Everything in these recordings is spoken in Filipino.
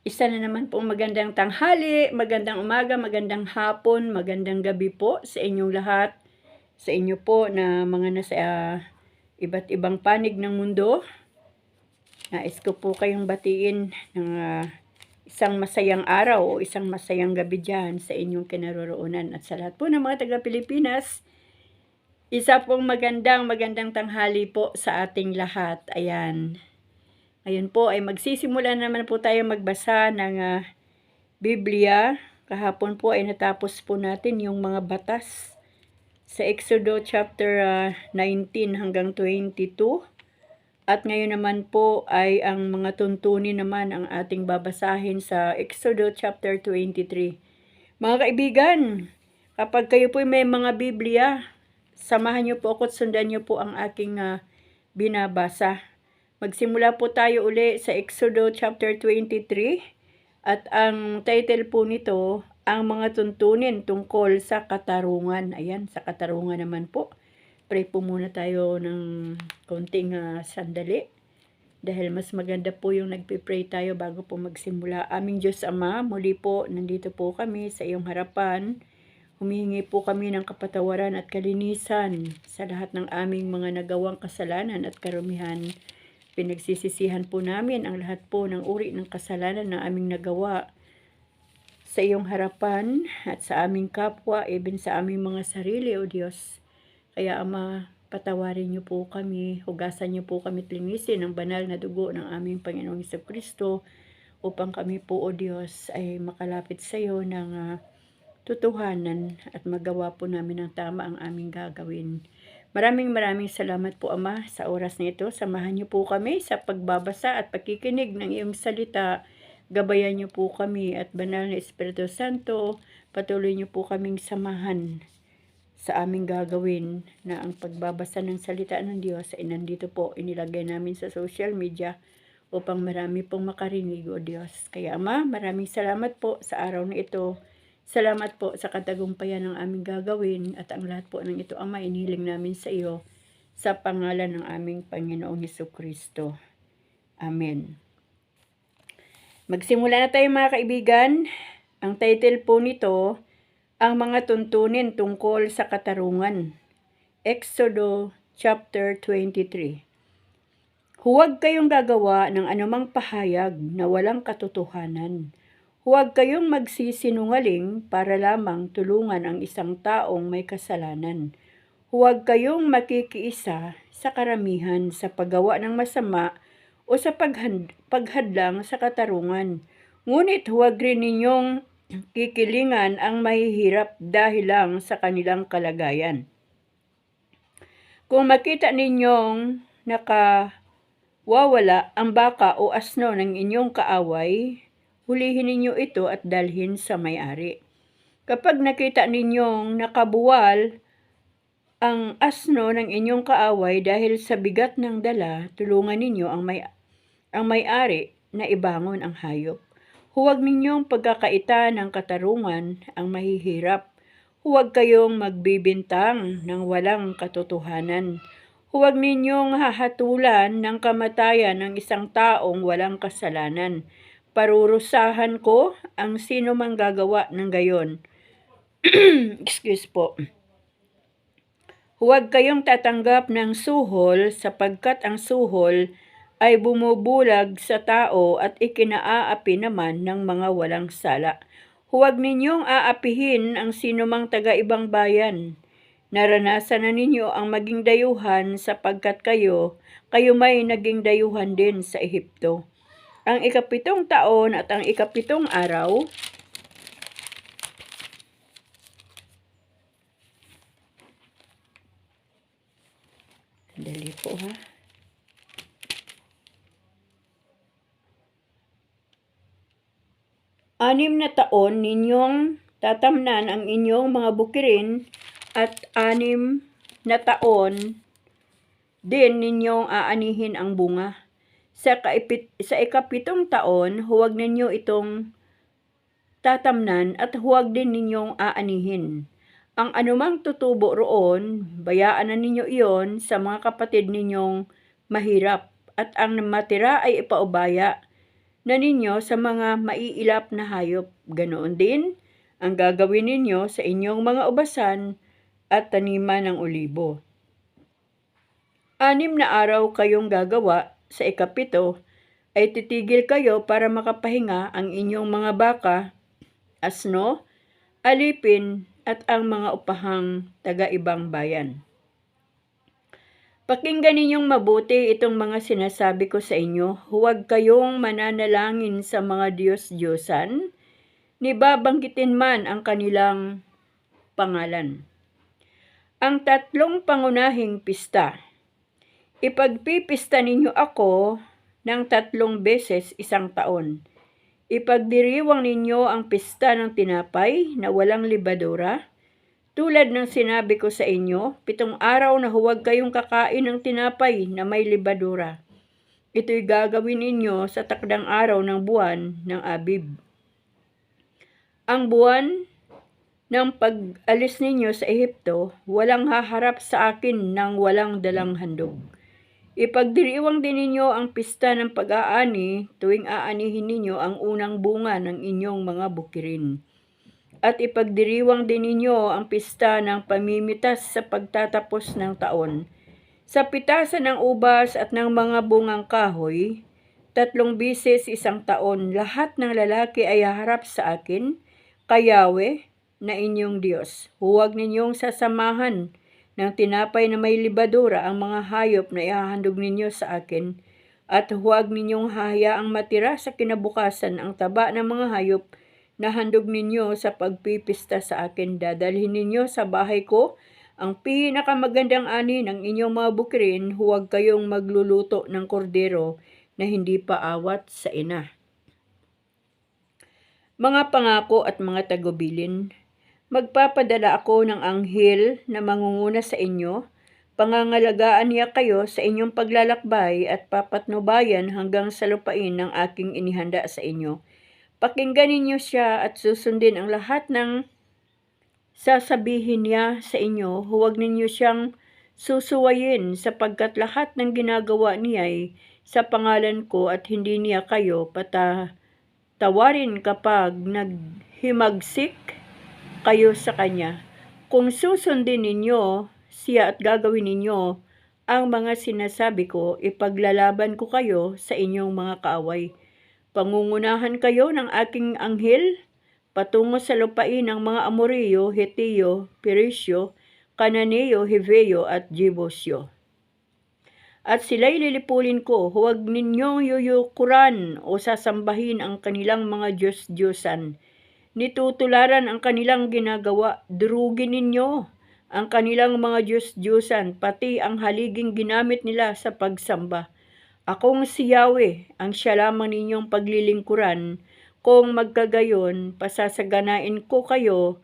Isa na naman pong magandang tanghali, magandang umaga, magandang hapon, magandang gabi po sa inyong lahat. Sa inyo po na mga nasa iba't ibang panig ng mundo. Nais ko po kayong batiin ng isang masayang araw o isang masayang gabi dyan sa inyong kinaroroonan. At sa lahat po ng mga taga-Pilipinas, isa pong magandang tanghali po sa ating lahat. Ayan. Ngayon po ay magsisimula naman po tayo magbasa ng Biblia. Kahapon po ay natapos po natin yung mga batas sa Exodo chapter 19 hanggang 22. At ngayon naman po ay ang mga tuntunin naman ang ating babasahin sa Exodo chapter 23. Mga kaibigan, kapag kayo po may mga Biblia, samahan niyo po ako at sundan niyo po ang aking binabasa. Magsimula po tayo uli sa Exodo chapter 23 at ang title po nito, ang mga tuntunin tungkol sa katarungan. Ayan, sa katarungan naman po. Pray po muna tayo ng konting sandali dahil mas maganda po yung nagpipray tayo bago po magsimula. Aming Diyos Ama, muli po nandito po kami sa iyong harapan. Humihingi po kami ng kapatawaran at kalinisan sa lahat ng aming mga nagawang kasalanan at karumihan. Pinagsisisihan po namin ang lahat po ng uri ng kasalanan na aming nagawa sa iyong harapan at sa aming kapwa, even sa aming mga sarili, O Diyos. Kaya Ama, patawarin niyo po kami, hugasan niyo po kami at linisin ng banal na dugo ng aming Panginoong Jesucristo upang kami po, O Diyos, ay makalapit sa iyo ng tutuhanan at magawa po namin ng tama ang aming gagawin. Maraming salamat po Ama sa oras na ito. Samahan niyo po kami sa pagbabasa at pakikinig ng iyong salita. Gabayan niyo po kami at banal na Espiritu Santo, patuloy niyo po kaming samahan sa aming gagawin na ang pagbabasa ng salita ng Diyos ay nandito po inilagay namin sa social media upang marami pong makarinig, O Diyos. Kaya Ama, maraming salamat po sa araw na ito. Salamat po sa katagumpayan ng aming gagawin at ang lahat po ng ito, Ama, inihiling namin sa iyo sa pangalan ng aming Panginoong Jesucristo. Amen. Magsimula na tayo mga kaibigan. Ang title po nito, ang mga tuntunin tungkol sa katarungan. Exodo chapter 23. Huwag kayong gagawa ng anumang pahayag na walang katotohanan. Huwag kayong magsisinungaling para lamang tulungan ang isang taong may kasalanan. Huwag kayong makikiisa sa karamihan sa paggawa ng masama o sa paghadlang sa katarungan. Ngunit huwag rin ninyong kikilingan ang mahihirap dahil lang sa kanilang kalagayan. Kung makita ninyong nakawawala ang baka o asno ng inyong kaaway, hulihin ninyo ito at dalhin sa may-ari. Kapag nakita ninyong nakabuwal ang asno ng inyong kaaway dahil sa bigat ng dala, tulungan ninyo ang may-ari na ibangon ang hayop. Huwag ninyong pagkakaita ng katarungan ang mahihirap. Huwag kayong magbibintang ng walang katotohanan. Huwag ninyong hahatulan ng kamatayan ng isang taong walang kasalanan. Parurusahan ko ang sino mang gagawa ng gayon. Excuse po. Huwag kayong tatanggap ng suhol sapagkat ang suhol ay bumubulag sa tao at ikinaapi naman ng mga walang sala. Huwag ninyong aapihin ang sino mang taga-ibang bayan. Naranasan na ninyo ang maging dayuhan sapagkat kayo may naging dayuhan din sa Ehipto. Ang 7 taon at ang 7 araw, dali po ha. Anim na taon ninyong tatamnan ang inyong mga bukirin at 6 na taon din ninyong aanihin ang bunga. Sa 7 taon, huwag ninyo itong tatamnan at huwag din ninyong aanihin. Ang anumang tutubo roon, bayaan na ninyo iyon sa mga kapatid ninyong mahirap at ang matira ay ipaubaya na ninyo sa mga maiilap na hayop. Ganoon din ang gagawin ninyo sa inyong mga ubasan at taniman ng olibo. 6 na araw kayong gagawa, sa ikapito ay titigil kayo para makapahinga ang inyong mga baka, asno, alipin at ang mga upahang taga-ibang bayan. Pakinggan ninyong mabuti itong mga sinasabi ko sa inyo. Huwag kayong mananalangin sa mga Diyos-Diyosan, ni babanggitin man ang kanilang pangalan. Ang 3 pangunahing pista. Ipagpipista ninyo ako ng 3 beses isang taon. Ipagdiriwang ninyo ang pista ng tinapay na walang libadura. Tulad ng sinabi ko sa inyo, 7 araw na huwag kayong kakain ng tinapay na may libadura. Ito'y gagawin ninyo sa takdang araw ng buwan ng Abib. Ang buwan ng pag-alis ninyo sa Ehipto, walang haharap sa akin ng walang dalang handog. Ipagdiriwang din ninyo ang pista ng pag-aani tuwing aanihin ninyo ang unang bunga ng inyong mga bukirin. At ipagdiriwang din ninyo ang pista ng pamimitas sa pagtatapos ng taon. Sa pitasan ng ubas at ng mga bungang kahoy, 3 beses isang taon, lahat ng lalaki ay haharap sa akin, Yahweh na inyong Diyos. Huwag ninyong sasamahan ng tinapay na may libadura ang mga hayop na ihahandog ninyo sa akin, at huwag ninyong hahayaang matira sa kinabukasan ang taba ng mga hayop na handog ninyo sa pagpipista sa akin. Dadalhin ninyo sa bahay ko ang pinakamagandang ani ng inyong mga bukirin. Huwag kayong magluluto ng kordero na hindi pa awat sa ina. Mga pangako at mga tagubilin. Magpapadala ako ng anghel na mangunguna sa inyo. Pangangalagaan niya kayo sa inyong paglalakbay at papatnubayan hanggang sa lupain ng aking inihanda sa inyo. Pakinggan ninyo siya at susundin ang lahat ng sasabihin niya sa inyo. Huwag ninyo siyang susuwayin sapagkat lahat ng ginagawa niya ay sa pangalan ko at hindi niya kayo patawarin kapag naghimagsik kayo sa kanya. Kung susundin ninyo siya at gagawin ninyo ang mga sinasabi ko, ipaglalaban ko kayo sa inyong mga kaaway. Pangungunahan kayo ng aking anghel patungo sa lupain ng mga Amoreo, Heteo, Perisyo, Kananeo, Heveo at Jebusyo. At sila'y lilipulin ko. Huwag ninyong yuyukuran o sasambahin ang kanilang mga Diyos-Diyosan. Nitutularan ang kanilang ginagawa. Durugin ninyo ang kanilang mga Diyos-Diyosan, pati ang haliging ginamit nila sa pagsamba. Akong si Yahweh, ang siya lamang ninyong paglilingkuran. Kung magkagayon, pasasaganain ko kayo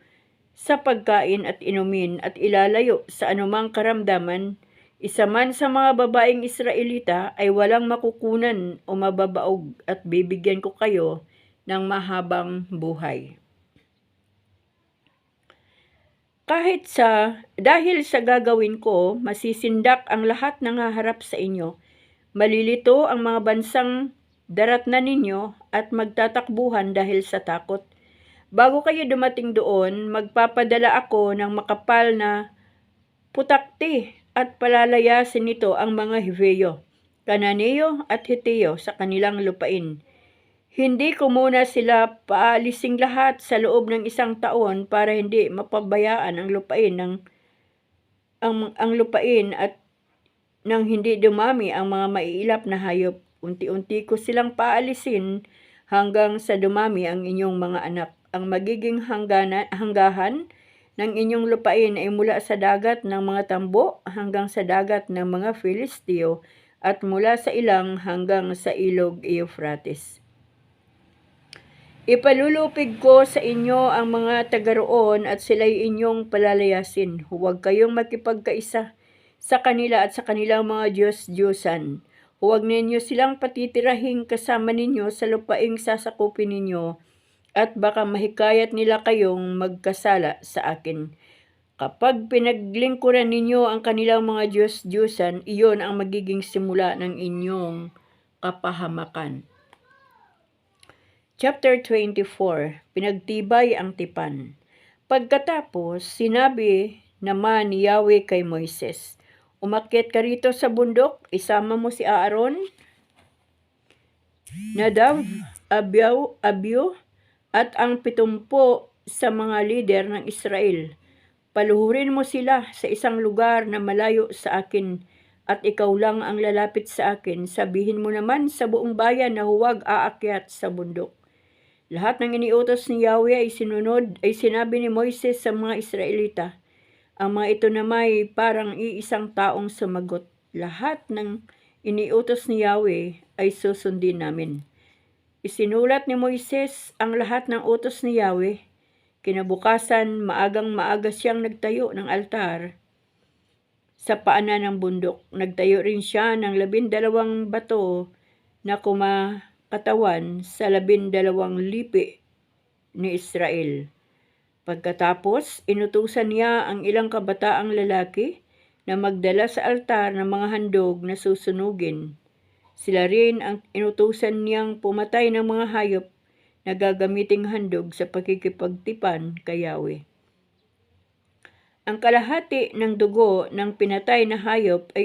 sa pagkain at inumin at ilalayo sa anumang karamdaman. Isa man sa mga babaeng Israelita ay walang makukunan o mababaog at bibigyan ko kayo ng mahabang buhay. Dahil sa gagawin ko, masisindak ang lahat ng haharap sa inyo. Malilito ang mga bansang daratnan ninyo at magtatakbuhan dahil sa takot. Bago kayo dumating doon, magpapadala ako ng makapal na putakti at palalayasin nito ang mga Heveo, Kananeo at Heteo sa kanilang lupain. Hindi ko muna sila paalising lahat sa loob ng 1 taon para hindi mapabayaan ang lupain at nang hindi dumami ang mga maiilap na hayop. Unti-unti ko silang paalisin hanggang sa dumami ang inyong mga anak. Ang magiging hanggahan ng inyong lupain ay mula sa dagat ng mga tambo hanggang sa dagat ng mga Filisteo at mula sa ilang hanggang sa ilog Euphrates. Ipalulupig ko sa inyo ang mga taga-roon at sila'y inyong palalayasin. Huwag kayong makipagkaisa sa kanila at sa kanilang mga Diyos-Diyosan. Huwag ninyo silang patitirahing kasama ninyo sa lupaing sasakupin ninyo at baka mahikayat nila kayong magkasala sa akin. Kapag pinaglingkuran ninyo ang kanilang mga Diyos-Diyosan, iyon ang magiging simula ng inyong kapahamakan. Chapter 24, Pinagtibay ang tipan. Pagkatapos, sinabi naman ni Yahweh kay Moises, "Umakyat ka rito sa bundok, isama mo si Aaron, Nadab, Abiu, at ang 70 sa mga lider ng Israel. Paluhurin mo sila sa isang lugar na malayo sa akin at ikaw lang ang lalapit sa akin. Sabihin mo naman sa buong bayan na huwag aakyat sa bundok." Lahat ng iniutos ni Yahweh ay sinabi ni Moises sa mga Israelita. Ang mga ito na may parang iisang taong sumagot. Lahat ng iniutos ni Yahweh ay susundin namin. Isinulat ni Moises ang lahat ng utos ni Yahweh. Kinabukasan, maagang-maaga siyang nagtayo ng altar sa paanan ng bundok. Nagtayo rin siya ng 12 bato na kumakatawan sa 12 lipi ni Israel. Pagkatapos, inutusan niya ang ilang kabataang lalaki na magdala sa altar ng mga handog na susunugin. Sila rin ang inutusan niyang pumatay ng mga hayop na gagamiting handog sa pagkikipagtipan kay Yahweh. Ang kalahati ng dugo ng pinatay na hayop ay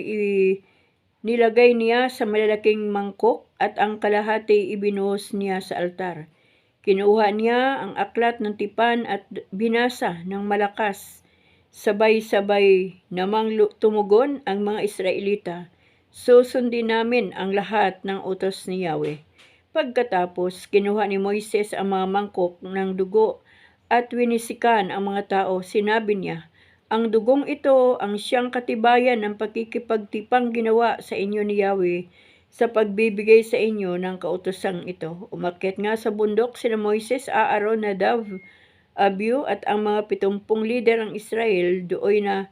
nilagay niya sa malalaking mangkok at ang kalahati ibinuhos niya sa altar. Kinuha niya ang aklat ng tipan at binasa ng malakas. Sabay-sabay namang tumugon ang mga Israelita. Susundin namin ang lahat ng utos ni Yahweh. Pagkatapos, kinuha ni Moises ang mga mangkok ng dugo at winisikan ang mga tao. Sinabi niya, "Ang dugong ito ang siyang katibayan ng pakikipagtipang ginawa sa inyo ni Yahweh sa pagbibigay sa inyo ng kautosang ito." Umakyat nga sa bundok sina Moises, Aaron, Nadab, Abiu at ang mga 70 lider ng Israel. Dooy na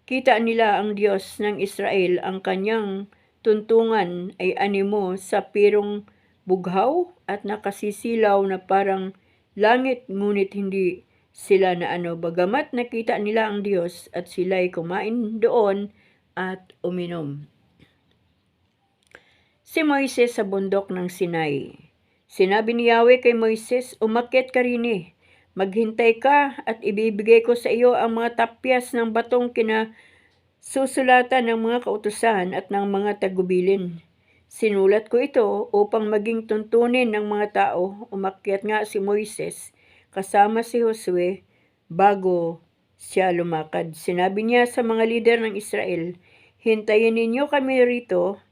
kita nila ang Diyos ng Israel. Ang kanyang tuntungan ay animo sa pirong bughaw at nakasisilaw na parang langit, ngunit hindi sila bagamat nakita nila ang Diyos at sila'y kumain doon at uminom. Si Moises sa bundok ng Sinai. Sinabi ni Yahweh kay Moises, "Umakyat ka rin Maghintay ka at ibibigay ko sa iyo ang mga tapyas ng batong kinasusulatan ng mga kautusan at ng mga tagubilin. Sinulat ko ito upang maging tuntunin ng mga tao." Umakyat nga si Moises kasama si Josue bago siya lumakad. Sinabi niya sa mga lider ng Israel, "Hintayin ninyo kami rito.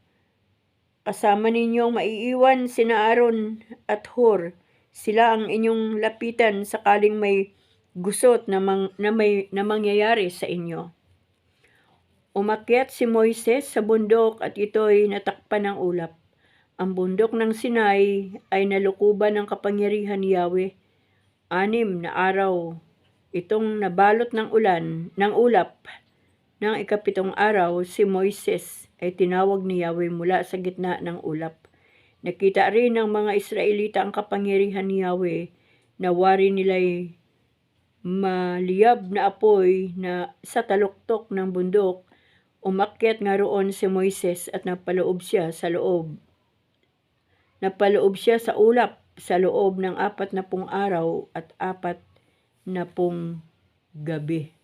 Kasama ninyong maiiwan sina Aaron at Hur. Sila ang inyong lapitan sakaling may gusot na mangyayari sa inyo." Umakyat si Moises sa bundok at ito'y natakpan ng ulap. Ang bundok ng Sinai ay nalukuban ng kapangyarihan ni Yahweh. 6 na araw itong nabalot ng ulap. Nang 7 araw, si Moises ay tinawag ni Yahweh mula sa gitna ng ulap. Nakita rin ng mga Israelita ang kapangyarihan ni Yahweh na wari nila'y maliyab na apoy na sa taluktok ng bundok. Umakyat nga roon si Moises at napaloob siya sa ulap sa loob ng 40 araw at 40 gabi.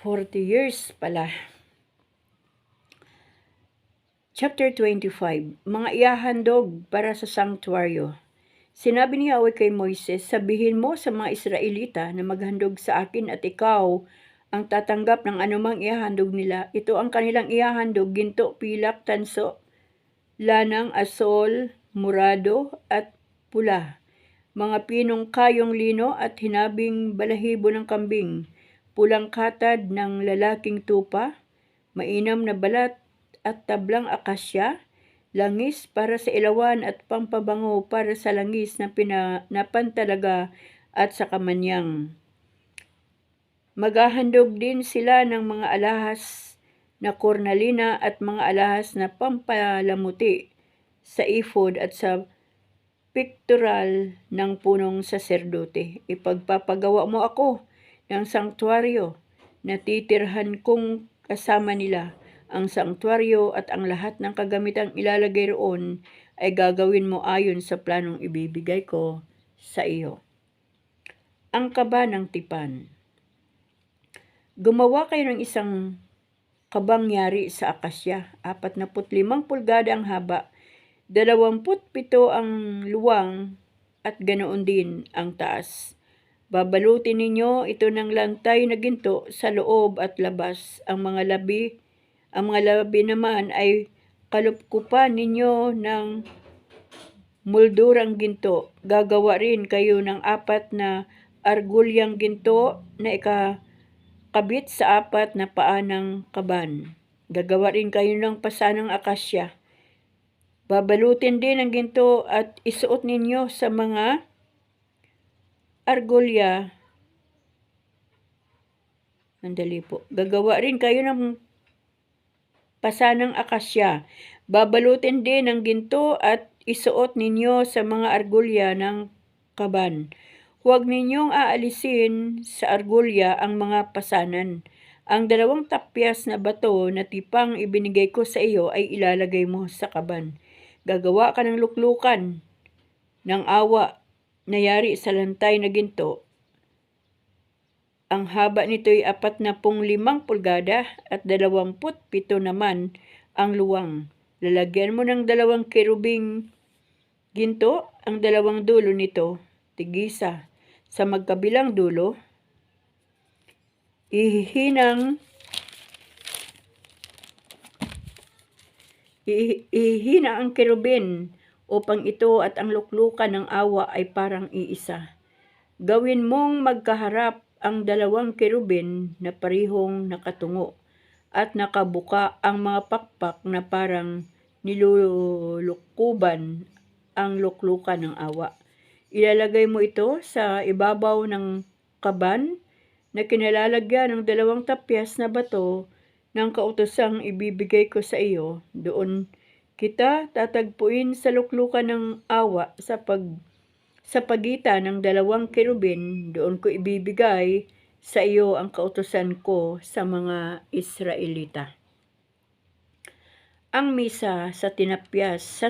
40 years pala. Chapter 25, Mga ihahandog para sa sanktuaryo. Sinabi ni Yahweh kay Moises, "Sabihin mo sa mga Israelita na maghandog sa akin at ikaw ang tatanggap ng anumang ihahandog nila. Ito ang kanilang ihahandog: ginto, pilak, tanso, lanang, asol, murado at pula, mga pinong kayong lino at hinabing balahibo ng kambing, pulang katad ng lalaking tupa, mainam na balat at tablang akasya, langis para sa ilawan at pampabango para sa langis na pantalaga at sa kamanyang. Maghahandog din sila ng mga alahas na kornalina at mga alahas na pampalamuti sa ephod at sa pictorial ng punong saserdote. Ipagpapagawa mo ako ng sanktuaryo na titirhan kong kasama nila. Ang sanktuaryo at ang lahat ng kagamitang ilalagay roon ay gagawin mo ayon sa planong ibibigay ko sa iyo. Ang kaba ng tipan. Gumawa kayo ng isang kabang yari sa akasya, 45 pulgada ang haba, 27 ang luwang, at ganoon din ang taas. Babalutin ninyo ito ng lantay na ginto sa loob at labas. Ang mga labi naman ay kalupkupan ninyo ng muldurang ginto. Gagawa rin kayo ng 4 na argulyang ginto na ikakabit sa 4 na paa ng kaban. Gagawa rin kayo ng pasanang akasya. Babalutin din ang ginto at isuot ninyo sa mga argulya. Gagawa rin kayo ng pasanang akasya. Babalutin din ang ginto at isuot ninyo sa mga argulya ng kaban. Huwag ninyong aalisin sa argulya ang mga pasanan. Ang 2 tapyas na bato na tipang ibinigay ko sa iyo ay ilalagay mo sa kaban. Gagawa ka ng luklukan ng awa na yari sa lantay na ginto. Ang haba nito ay 45 pulgada at 27 naman ang luwang. Lalagyan mo ng 2 kerubing ginto ang 2 dulo nito, tigisa. Sa magkabilang dulo, ihina ang kerubin upang ito at ang luklukan ng awa ay parang iisa. Gawin mong magkaharap ang 2 kerubin na parehong nakatungo at nakabuka ang mga pakpak na parang nilulukuban ang luklukan ng awa. Ilalagay mo ito sa ibabaw ng kaban na kinalalagyan ng 2 tapyas na bato ng kautosang ibibigay ko sa iyo. Doon kita tatagpuin sa luklukan ng awa sa pagitan ng 2 kerubin. Doon ko ibibigay sa iyo ang kautosan ko sa mga Israelita. Ang misa sa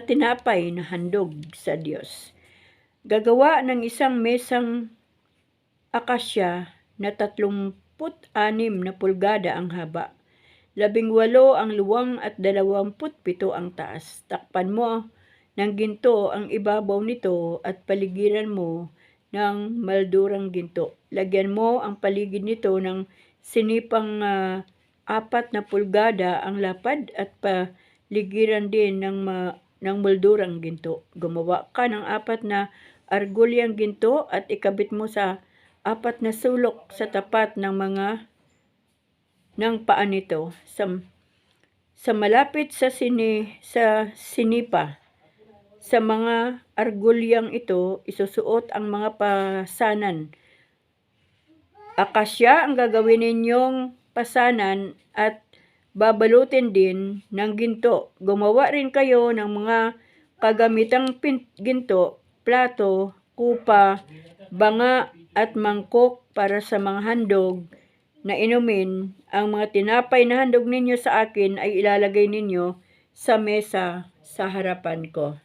tinapay na handog sa Diyos. Gagawa ng isang mesang akasya na 36 na pulgada ang haba, 18 ang luwang at 27 ang taas. Takpan mo ng ginto ang ibabaw nito at paligiran mo ng maldurang ginto. Lagyan mo ang paligid nito ng sinipang 4 na pulgada ang lapad at paligiran din ng moldurang ginto. Gumawa ka ng 4 na argulyang ginto at ikabit mo sa 4 na sulok sa tapat ng paa nito. Sa malapit sa sinipa, sa mga argulyang ito, isusuot ang mga pasanan. Akasya ang gagawin ninyong pasanan at babalutin din ng ginto. Gumawa rin kayo ng mga kagamitang ginto, plato, kupa, banga at mangkok para sa mga handog na inumin. Ang mga tinapay na handog ninyo sa akin ay ilalagay ninyo sa mesa sa harapan ko.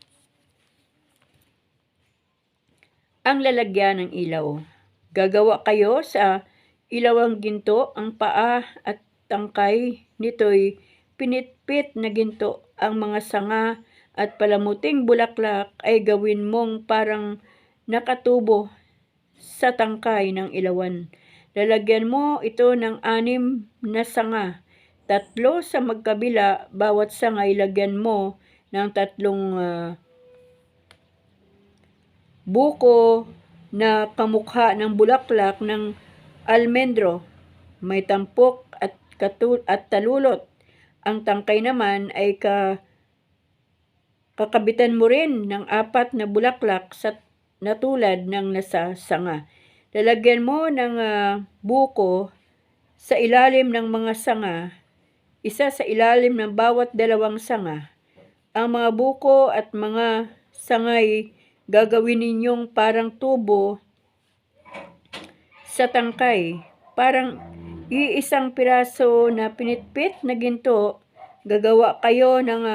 Ang lalagyan ng ilaw. Gagawa kayo sa ilawang ginto, ang paa at tangkay nito'y pinitpit na ginto. Ang mga sanga at palamuting bulaklak ay gawin mong parang nakatubo sa tangkay ng ilawan. Lalagyan mo ito ng 6 na sanga, 3 sa magkabila. Bawat sanga ay lagyan mo ng 3 buko na kamukha ng bulaklak ng almendro, may tampok at talulot. Ang tangkay naman ay kakabitan mo rin ng 4 na bulaklak na tulad ng nasa sanga. Lalagyan mo ng buko sa ilalim ng mga sanga, isa sa ilalim ng bawat 2 sanga. Ang mga buko at mga sangay gagawin ninyong parang tubo sa tangkay. Parang iisang piraso na pinitpit na ginto. Gagawa kayo ng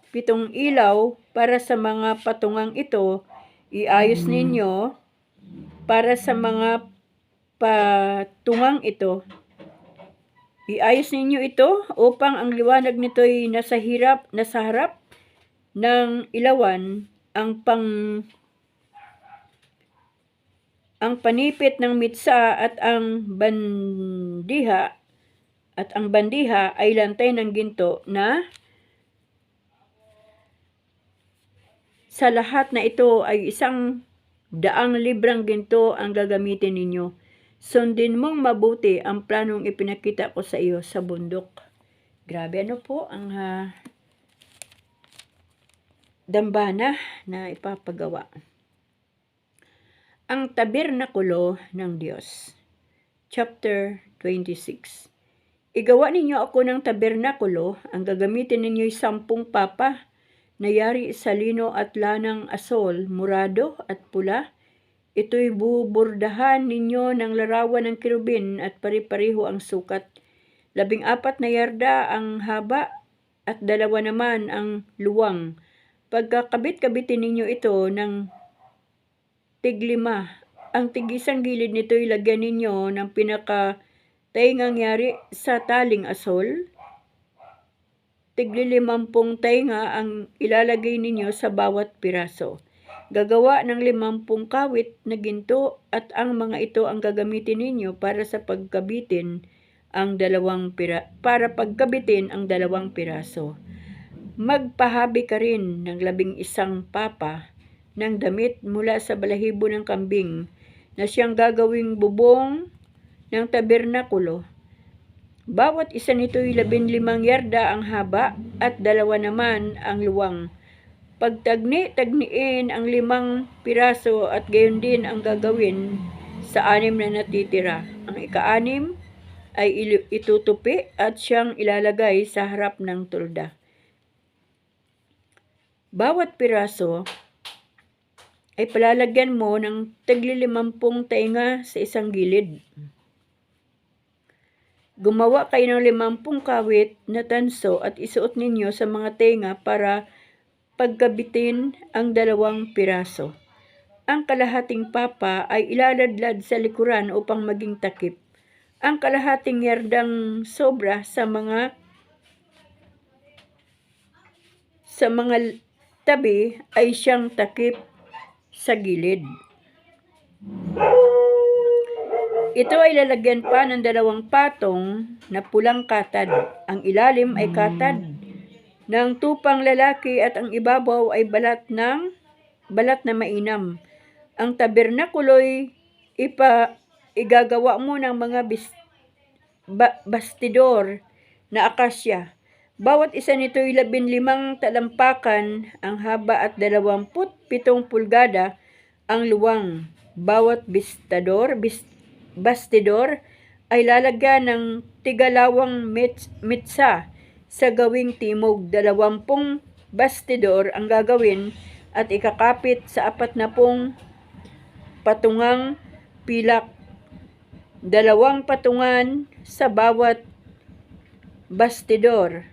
7 ilaw para sa mga patungang ito, iayos ninyo para sa mga patungang ito. Iayos ninyo ito upang ang liwanag nito'y nasa harap ng ilawan, ang panipit ng mitsa at ang bandiha ay lantay ng ginto na sa lahat na ito ay 100 librang ginto ang gagamitin ninyo. Sundin mong mabuti ang planong ipinakita ko sa iyo sa bundok. Grabe, ano po ang dambana na ipapagawa. Ang tabernakulo ng Diyos. Chapter 26. Igawa ninyo ako ng tabernakulo, ang gagamitin ninyo'y 10 papa, na yari sa lino at lanang asol, murado at pula. Ito'y bubordahan ninyo ng larawan ng kerubin at pari-pareho ang sukat. 14 na yarda ang haba at 2 naman ang luwang. Pagkakabit-kabitin ninyo ito ng tig-5. Ang tig-isang gilid nito'y lagyan ninyo ng pinaka-taingang yari sa taling asol. Tig-50 tainga ang ilalagay ninyo sa bawat piraso. Gagawa ng 50 kawit na ginto at ang mga ito ang gagamitin ninyo para pagkabitin ang 2 piraso. Magpahabi ka rin ng 11 papa ng damit mula sa balahibo ng kambing na siyang gagawing bubong ng tabernakulo. Bawat isa nito'y 15 yarda ang haba at 2 naman ang luwang. Pagtagni-tagniin ang 5 piraso at gayon din ang gagawin sa 6 na natitira. Ang ika-6 ay itutupi at siyang ilalagay sa harap ng tulda. Bawat piraso ay palalagyan mo ng tig-50 tainga sa isang gilid. Gumawa kayo ng 50 kawit na tanso at isuot ninyo sa mga tenga para pagkabitin ang 2 piraso. Ang kalahating papa ay ilaladlad sa likuran upang maging takip. Ang kalahating yardang sobra sa mga tabi ay siyang takip sa gilid. Ito ay lalagyan pa ng 2 patong na pulang katad. Ang ilalim ay katad ng tupang lalaki at ang ibabaw ay balat na mainam. Ang tabernakulo'y igagawa mo ng mga bastidor na akasya. Bawat isa nito'y 15 talampakan ang haba at 27 pulgada ang luwang. Bawat bastidor ay lalagyan ng tigalawang mitsa sa gawing timog. 20 bastidor ang gagawin at ikakapit sa 40 patungang pilak. 2 patungan sa bawat bastidor.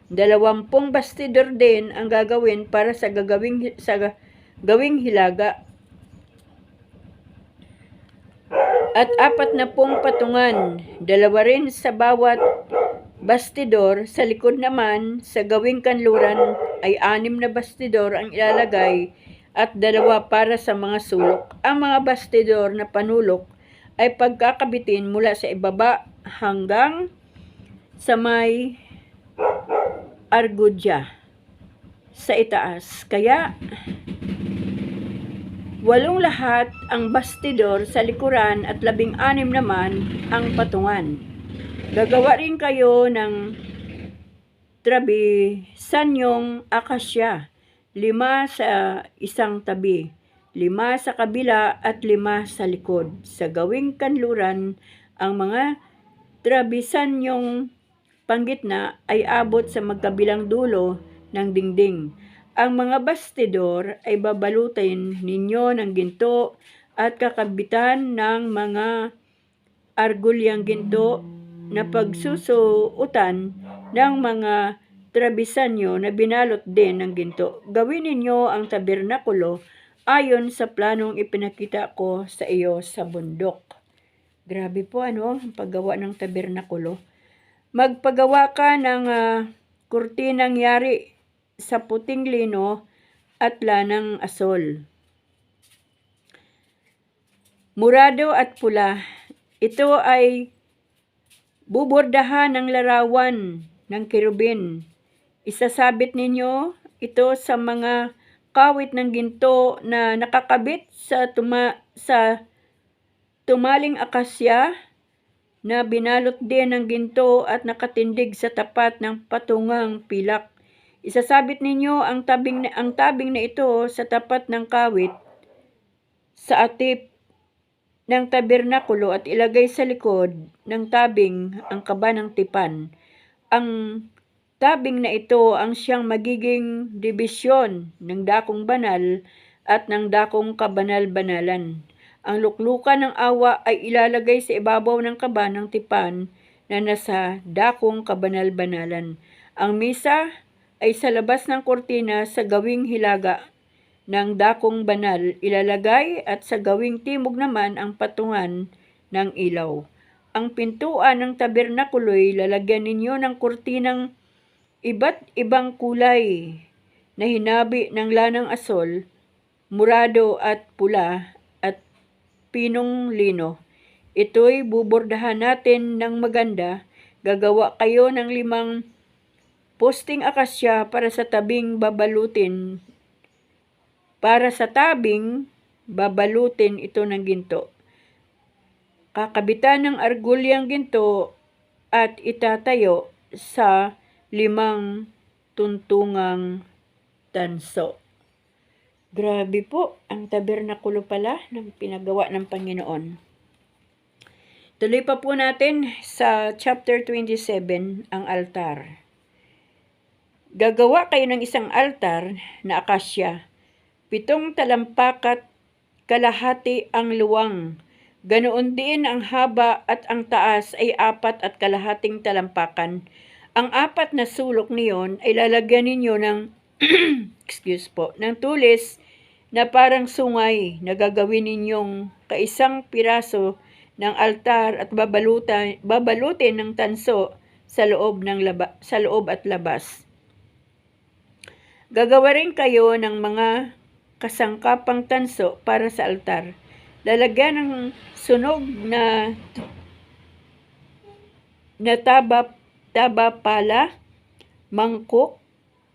20 bastidor din ang gagawin para sa gawing hilaga. At 40 patungan, 2 rin sa bawat bastidor. Sa likod naman, sa gawing kanluran ay 6 na bastidor ang ilalagay at 2 para sa mga sulok. Ang mga bastidor na panulok ay pagkakabitin mula sa ibaba hanggang sa may argudya sa itaas. Kaya 8 lahat ang bastidor sa likuran at 16 naman ang patungan. Gagawa rin kayo ng trabisanyong akasya, 5 sa isang tabi, 5 sa kabila at 5 sa likod. Sa gawing kanluran, ang mga trabisanyong panggitna ay abot sa magkabilang dulo ng dingding. Ang mga bastidor ay babalutin ninyo ng ginto at kakabitan ng mga argulyang ginto na pagsusuotan ng mga trabisanyo na binalot din ng ginto. Gawin ninyo ang tabernakulo ayon sa planong ipinakita ko sa iyo sa bundok. Grabe po ang paggawa ng tabernakulo. Magpagawa ka ng kurtinang yari sa puting lino at lanang asol, murado at pula. Ito ay bubordahan ng larawan ng kerubin. Isasabit ninyo ito sa mga kawit ng ginto na nakakabit sa tumaling akasya na binalot din ng ginto at nakatindig sa tapat ng patungang pilak. Isasabit ninyo ang tabing na ito sa tapat ng kawit sa atip ng tabernakulo at ilagay sa likod ng tabing ang kaba ng tipan. Ang tabing na ito ang siyang magiging dibisyon ng dakong banal at ng dakong kabanal-banalan. Ang luklukan ng awa ay ilalagay sa ibabaw ng kaba ng tipan na nasa dakong kabanal-banalan. Ang misa ay sa labas ng kortina sa gawing hilaga ng dakong banal ilalagay at sa gawing timog naman ang patungan ng ilaw. Ang pintuan ng tabernakulo'y lalagyan ninyo ng kortinang iba't ibang kulay na hinabi ng lanang asol, murado at pula at pinong lino. Ito'y bubordahan natin ng maganda. Gagawa kayo ng 5 posting akasya para sa tabing babalutin ito ng ginto. Kakabitan ng argulyang ginto at itatayo sa 5 tuntungang tanso. Grabe po, ang tabernakulo pala ng pinagawa ng Panginoon. Tuloy pa po natin sa chapter 27, ang altar. Gagawa kayo ng isang altar na akasya. 7 talampakat kalahati ang luwang. Ganoon din ang haba at ang taas ay 4 at kalahating talampakan. Ang 4 na sulok niyon ay lalagyan ninyo ng ng tulis na parang sungay na gagawin ninyong kaisang piraso ng altar at babalutin ng tanso sa loob at labas. Gagawa rin kayo ng mga kasangkapang tanso para sa altar. Lalagyan ng sunog na taba pala, mangkok,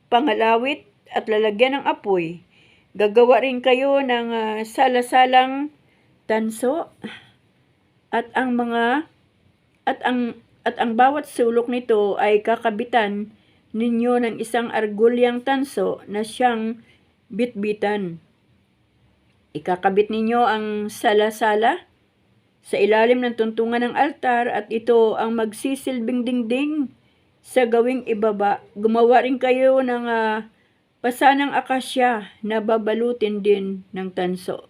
pangalawit at lalagyan ng apoy. Gagawa rin kayo ng salasalang tanso at ang bawat sulok nito ay kakabitan ninyo ng isang argulyang tanso na siyang bitbitan. Ikakabit ninyo ang salasala sa ilalim ng tuntungan ng altar at ito ang magsisilbing dingding sa gawing ibaba. Gumawa rin kayo ng pasanang akasya na babalutin din ng tanso.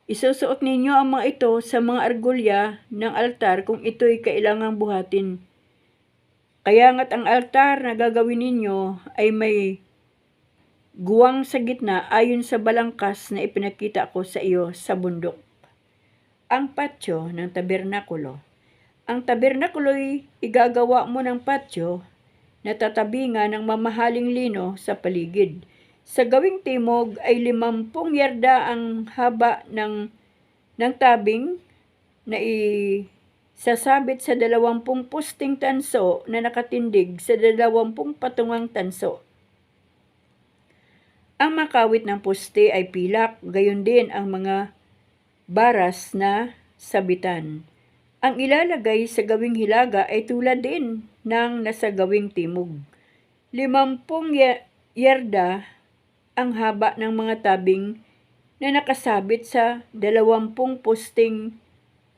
Isusuot ninyo ang mga ito sa mga argulya ng altar kung ito'y kailangang buhatin. Kaya nga't ang altar na gagawin ninyo ay may guwang sa gitna ayon sa balangkas na ipinakita ko sa iyo sa bundok. Ang patio ng tabernakulo. Ang tabernakulo'y igagawa mo ng patio na tatabingan ng mamahaling lino sa paligid. Sa gawing timog ay 50 yarda ang haba ng tabing na isasabit sa 20 posting tanso na nakatindig sa 20 patungang tanso. Ang makawit ng poste ay pilak, gayon din ang mga baras na sabitan. Ang ilalagay sa gawing hilaga ay tulad din ng nasa gawing timog. 50 yarda ang haba ng mga tabing na nakasabit sa 20 posting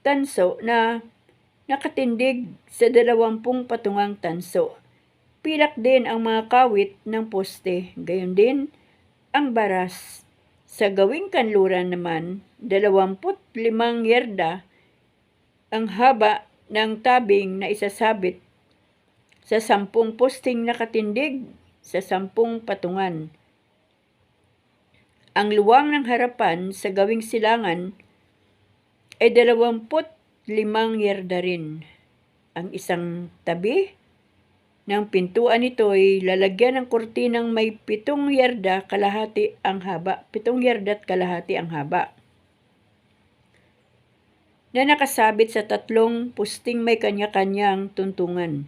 tanso na nakatindig sa 20 patungang tanso. Pilak din ang mga kawit ng poste, gayon din ang baras. Sa gawing kanluran naman, 25 yarda ang haba ng tabing na isasabit sa 10 posting nakatindig sa 10 patungan. Ang luwang ng harapan sa gawing silangan ay 25 yarda rin. Ang isang tabi ng pintuan nito ay lalagyan ng kurtinang may 7 yarda kalahati ang haba. 7 yarda at kalahati ang haba, na nakasabit sa 3 posting may kanya-kanyang tuntungan.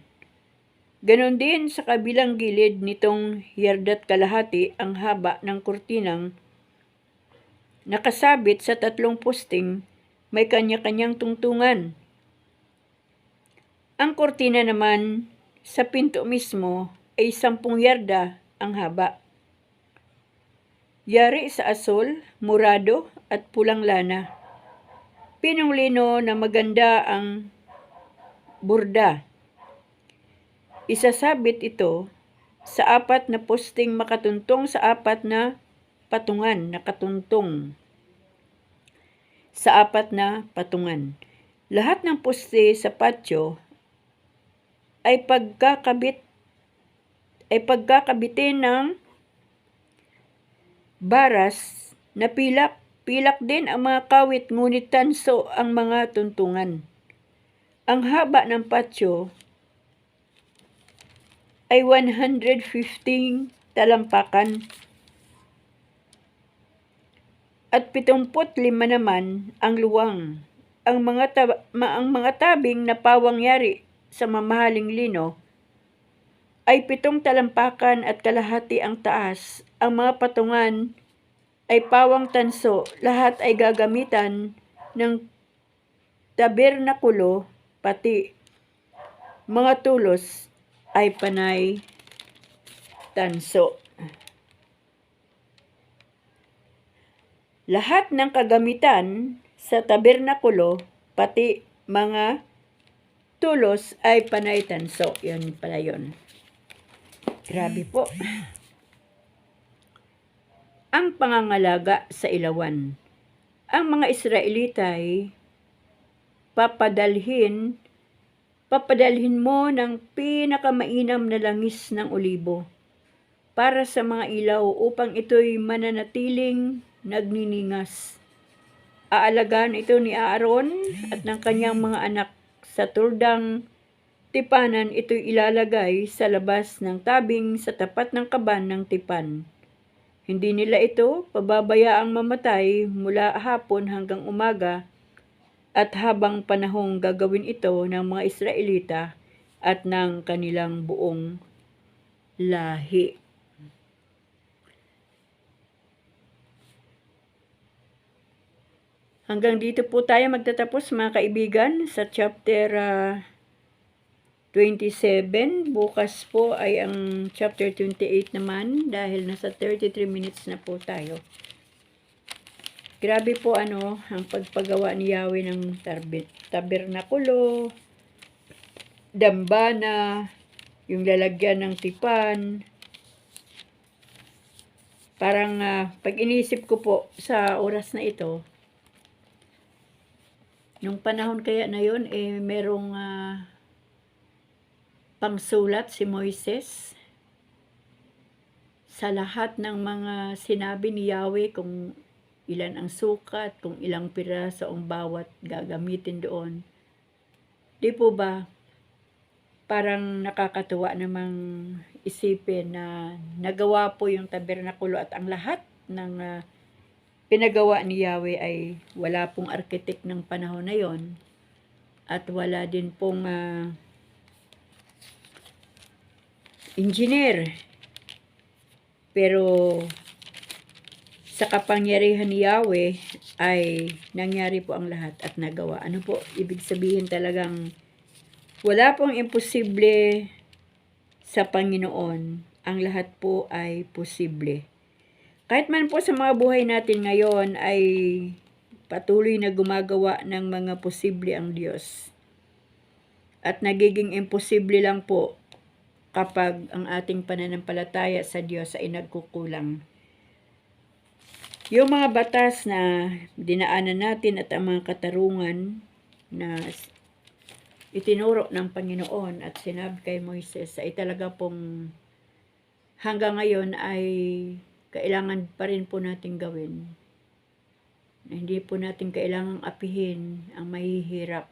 Ganon din sa kabilang gilid nitong yarda't kalahati ang haba ng kurtinang nakasabit sa 3 posting may kanya-kanyang tungtungan. Ang kurtina naman sa pinto mismo ay 10 yarda ang haba. Yari sa asul, murado at pulang lana. Pinong lino na maganda ang burda. Isasabit ito sa 4 na posting makatuntong sa 4 na patungan, nakatuntong sa 4 na patungan. Lahat ng poste sa patio ay pagkakabitin ng baras na pilak. Pilak din ang mga kawit ngunit tanso ang mga tuntungan. Ang haba ng patio ay 115 talampakan at 75 naman ang luwang. Ang mga tabing na pawang yari sa mamahaling lino ay 7 talampakan at kalahati ang taas. Ang mga patungan ay pawang tanso. Lahat ay gagamitan ng tabernakulo, pati mga tulos ay panay tanso. Lahat ng kagamitan sa tabernakulo, pati mga tulos ay panay tanso. Yun pala yun. Grabe po. Ang pangangalaga sa ilawan. Ang mga Israelita ay papadalhin mo ng pinakamainam na langis ng olibo para sa mga ilaw upang ito'y mananatiling nagniningas. Aalagaan ito ni Aaron at ng kanyang mga anak. Sa turdang tipanan ito'y ilalagay sa labas ng tabing sa tapat ng kaban ng tipan. Hindi nila ito pababayaang mamatay mula hapon hanggang umaga, at habang panahong gagawin ito ng mga Israelita at ng kanilang buong lahi. Hanggang dito po tayo magtatapos mga kaibigan sa chapter 27. Bukas po ay ang chapter 28 naman dahil nasa 33 minutes na po tayo. Grabe po ang pagpagawa ni Yahweh ng tabernakulo, dambana, yung lalagyan ng tipan. Parang pag inisip ko po sa oras na ito, nung panahon kaya na yun, merong pangsulat si Moises sa lahat ng mga sinabi ni Yahweh, kung ilan ang sukat, kung ilang piraso ang bawat gagamitin doon. Di po ba parang nakakatuwa namang isipin na nagawa po yung tabernakulo at ang lahat ng pinagawa ni Yahweh ay wala pong arkitek ng panahon na yon at wala din pong engineer. Pero sa kapangyarihan ni Yahweh ay nangyari po ang lahat at nagawa. Ano po? Ibig sabihin talagang wala pong imposible sa Panginoon. Ang lahat po ay posible. Kahit man po sa mga buhay natin ngayon ay patuloy na gumagawa ng mga posible ang Diyos. At nagiging imposible lang po kapag ang ating pananampalataya sa Diyos ay nagkukulang. Yung mga batas na dinaanan natin at ang mga katarungan na itinuro ng Panginoon at sinabi kay Moises ay talaga pong hanggang ngayon ay kailangan pa rin po natin gawin. Hindi po natin kailangang apihin ang mahihirap.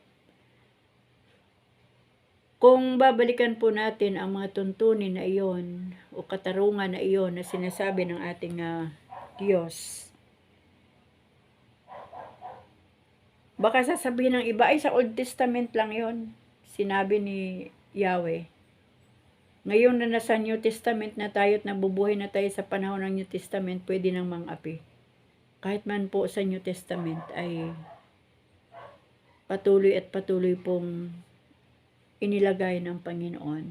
Kung babalikan po natin ang mga tuntunin na iyon o katarungan na iyon na sinasabi ng ating Diyos, baka sasabihin ng iba, ay sa Old Testament lang yon, sinabi ni Yahweh. Ngayon na nasa New Testament na tayo at nabubuhay na tayo sa panahon ng New Testament, pwede nang mang-api. Kahit man po sa New Testament ay patuloy at patuloy pong inilagay ng Panginoon.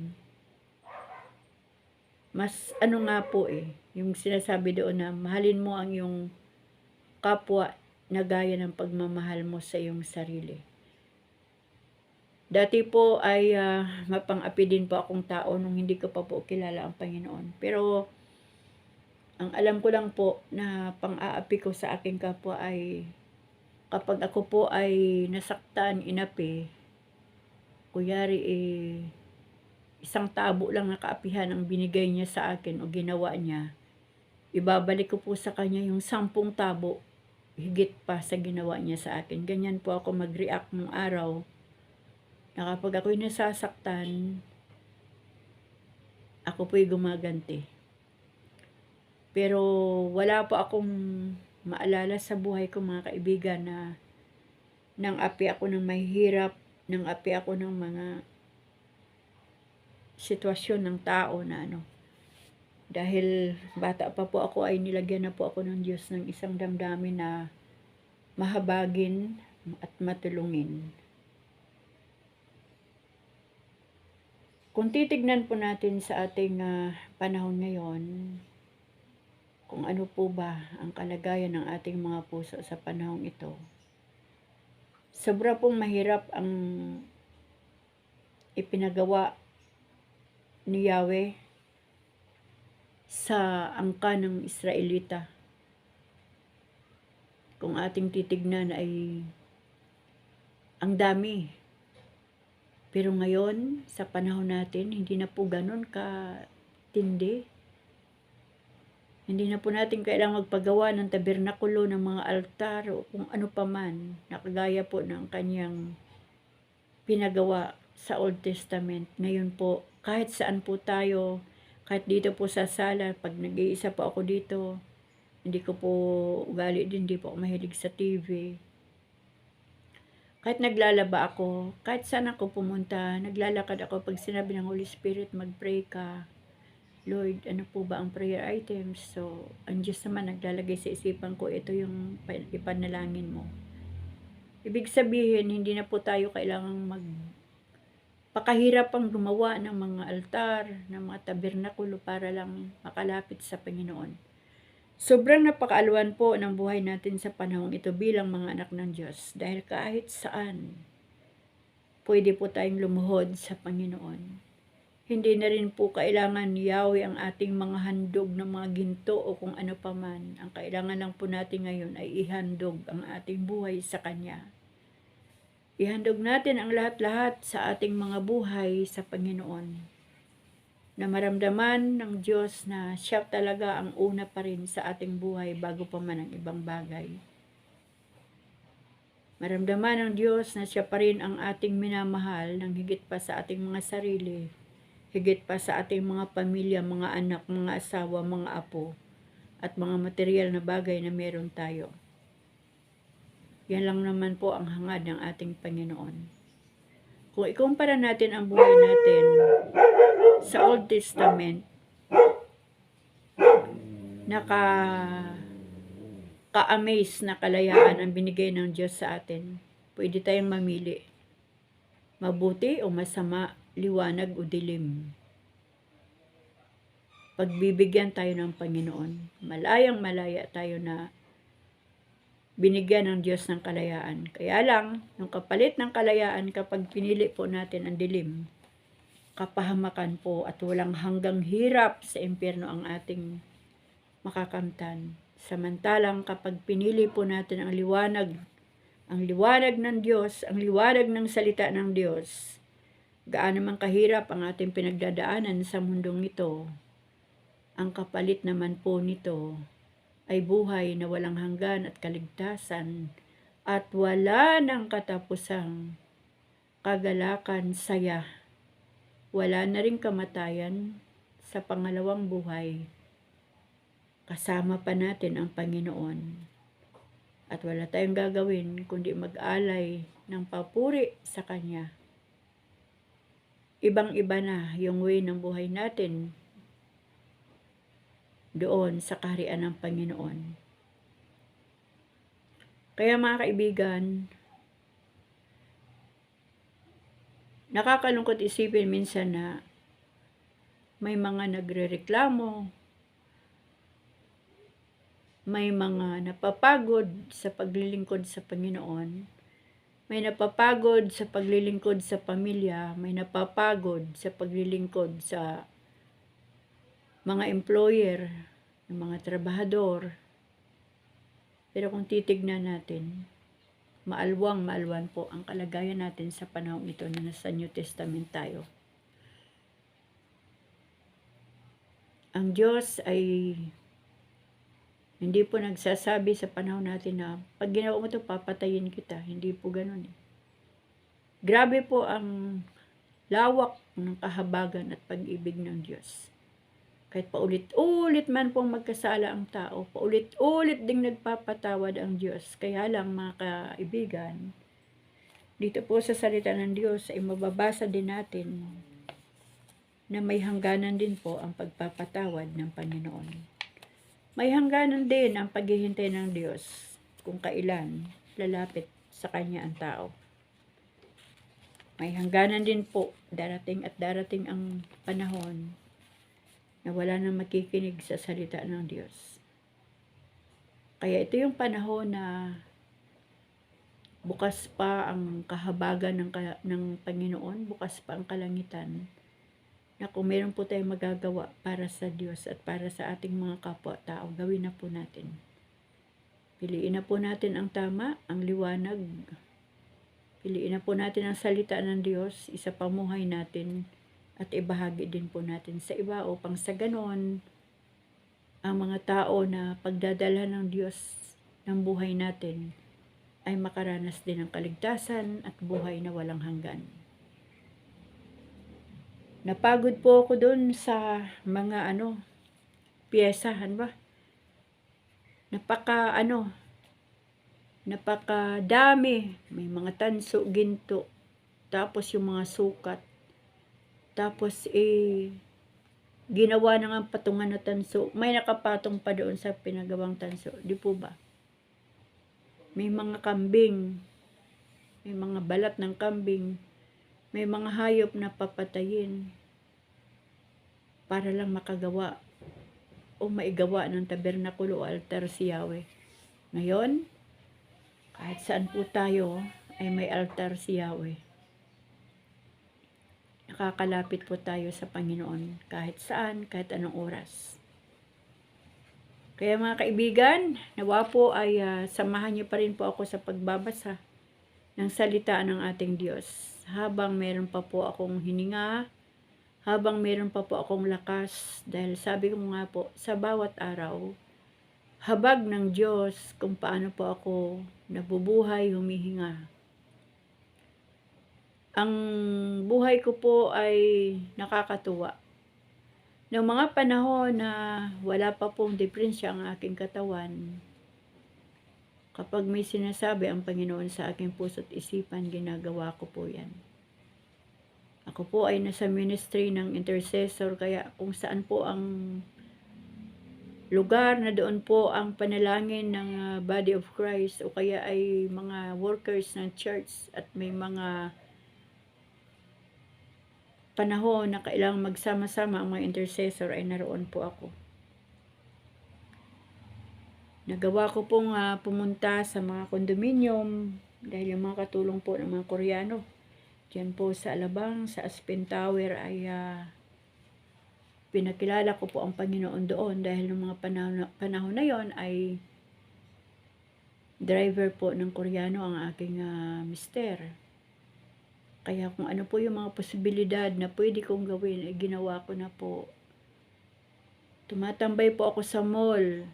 Mas ano nga po yung sinasabi doon na mahalin mo ang iyong kapwa na gaya ng pagmamahal mo sa iyong sarili. Dati po ay mapang-api din po akong tao nung hindi ko pa po kilala ang Panginoon. Pero ang alam ko lang po na pang-aapi ko sa aking kapwa ay kapag ako po ay nasaktan, inapi, kuyari isang tabo lang na kaapihan ang binigay niya sa akin o ginawa niya, ibabalik ko po sa kanya yung 10 tabo, higit pa sa ginawa niya sa akin. Ganyan po ako mag-react nung araw, na kapag ako'y nasasaktan, ako po'y gumaganti. Pero wala po akong maalala sa buhay ko, mga kaibigan, na nang api ako ng mahihirap, nang api ako ng mga sitwasyon ng tao na dahil bata pa po ako ay nilagyan na po ako ng Diyos ng isang damdamin na mahabagin at matulungin. Kung titignan po natin sa ating panahon ngayon, kung ano po ba ang kalagayan ng ating mga puso sa panahong ito, sobra pong mahirap ang ipinagawa ni Yahweh sa angka ng Israelita. Kung ating titignan ay ang dami. Pero ngayon, sa panahon natin, hindi na po ganun katindi. Hindi na po natin kailangang magpagawa ng tabernakulo, ng mga altar, o kung ano pa man, nakagaya po ng kanyang pinagawa sa Old Testament. Ngayon po, kahit saan po tayo, kahit dito po sa sala, pag nag-iisa po ako dito, hindi ko po ugali din, hindi po ako mahilig sa TV. Kahit naglalaba ako, kahit saan ako pumunta, naglalakad ako, pag sinabi ng Holy Spirit, mag-pray ka. Lord, ano po ba ang prayer items? So, ang Diyos naman naglalagay sa isipan ko, ito yung ipanalangin mo. Ibig sabihin, hindi na po tayo kailangang pakahirap ang gumawa ng mga altar, ng mga tabernakulo para lang makalapit sa Panginoon. Sobrang napakaaluan po ng buhay natin sa panahong ito bilang mga anak ng Diyos. Dahil kahit saan, pwede po tayong lumuhod sa Panginoon. Hindi na rin po kailangan Yahweh ang ating mga handog ng mga ginto o kung ano pa man. Ang kailangan lang po natin ngayon ay ihandog ang ating buhay sa Kanya. Ihandog natin ang lahat-lahat sa ating mga buhay sa Panginoon. Na maramdaman ng Diyos na siya talaga ang una pa rin sa ating buhay bago pa man ang ibang bagay. Maramdaman ng Diyos na siya pa rin ang ating minamahal ng higit pa sa ating mga sarili. Higit pa sa ating mga pamilya, mga anak, mga asawa, mga apo, at mga material na bagay na meron tayo. Yan lang naman po ang hangad ng ating Panginoon. Kung ikumpara natin ang buhay natin sa Old Testament, ka-amaze na kalayaan ang binigay ng Diyos sa atin. Pwede tayong mamili. Mabuti o masama, liwanag o dilim. Pagbibigyan tayo ng Panginoon, malayang malaya tayo na binigyan ng Diyos ng kalayaan. Kaya lang, yung kapalit ng kalayaan kapag pinili po natin ang dilim, kapahamakan po at walang hanggang hirap sa impyerno ang ating makakamtan. Samantalang kapag pinili po natin ang liwanag ng Diyos, ang liwanag ng salita ng Diyos, Gaano man kahirap ang ating pinagdadaanan sa mundong ito, ang kapalit naman po nito ay buhay na walang hanggan at kaligtasan at wala ng katapusang kagalakan, saya. Wala na ring kamatayan sa pangalawang buhay. Kasama pa natin ang Panginoon. At wala tayong gagawin kundi mag-alay ng papuri sa Kanya. Ibang-iba na yung way ng buhay natin doon sa kaharian ng Panginoon. Kaya mga kaibigan, nakakalungkot isipin minsan na may mga nagrereklamo, may mga napapagod sa paglilingkod sa Panginoon, may napapagod sa paglilingkod sa pamilya, may napapagod sa paglilingkod sa mga employer, ng mga trabahador. Pero kung titignan natin, maalwan po ang kalagayan natin sa panahon ito na nasa New Testament tayo. Ang Diyos ay hindi po nagsasabi sa panahon natin na pag ginawa mo ito, papatayin kita. Hindi po ganun. Grabe po ang lawak ng kahabagan at pag-ibig ng Diyos. Kahit paulit-ulit man pong magkasala ang tao, paulit-ulit ding nagpapatawad ang Diyos. Kaya lang mga kaibigan, dito po sa salita ng Diyos ay mababasa din natin na may hangganan din po ang pagpapatawad ng Panginoon. May hangganan din ang paghihintay ng Diyos kung kailan lalapit sa Kanya ang tao. May hangganan din po, darating ang panahon na wala nang makikinig sa salita ng Diyos. Kaya ito yung panahon na bukas pa ang kahabagan ng Panginoon, bukas pa ang kalangitan, na kung meron po tayong magagawa para sa Diyos at para sa ating mga kapwa-tao, gawin na po natin. Piliin na po natin ang tama, ang liwanag. Piliin na po natin ang salita ng Diyos, isa pamuhay natin, at ibahagi din po natin sa iba upang sa ganon, ang mga tao na pagdadala ng Diyos ng buhay natin ay makaranas din ng kaligtasan at buhay na walang hanggan. Napagod po ako doon sa mga piyesahan ba? Napakadami. May mga tanso, ginto, tapos yung mga sukat. Tapos ginawa na nga patungan na tanso. May nakapatong pa doon sa pinagawang tanso. Di po ba? May mga kambing. May mga balat ng kambing. May mga hayop na papatayin para lang makagawa o maigawa ng tabernakulo o altar si Yahweh. Ngayon, kahit saan po tayo ay may altar si Yahweh. Nakakalapit po tayo sa Panginoon kahit saan, kahit anong oras. Kaya mga kaibigan, nawa po ay samahan niyo pa rin po ako sa pagbabasa ng salita ng ating Diyos. Habang meron pa po akong hininga, habang meron pa po akong lakas, dahil sabi ko nga po, sa bawat araw, habag ng Diyos kung paano po ako nabubuhay, humihinga. Ang buhay ko po ay nakakatuwa. Noong mga panahon na wala pa pong diferensya ang aking katawan, kapag may sinasabi ang Panginoon sa aking puso't isipan, ginagawa ko po yan. Ako po ay nasa ministry ng intercessor, kaya kung saan po ang lugar na doon po ang panalangin ng Body of Christ o kaya ay mga workers ng church at may mga panahon na kailangang magsama-sama ang mga intercessor ay naroon po ako. Nagawa ko pong pumunta sa mga condominium dahil yung mga katulong po ng mga Koreano diyan po sa Alabang, sa Aspen Tower ay pinakilala ko po ang Panginoon doon dahil ng mga panahon na yon ay driver po ng Koreano ang aking mister. Kaya kung ano po yung mga posibilidad na pwede kong gawin, ay ginawa ko na po. Tumatambay po ako sa mall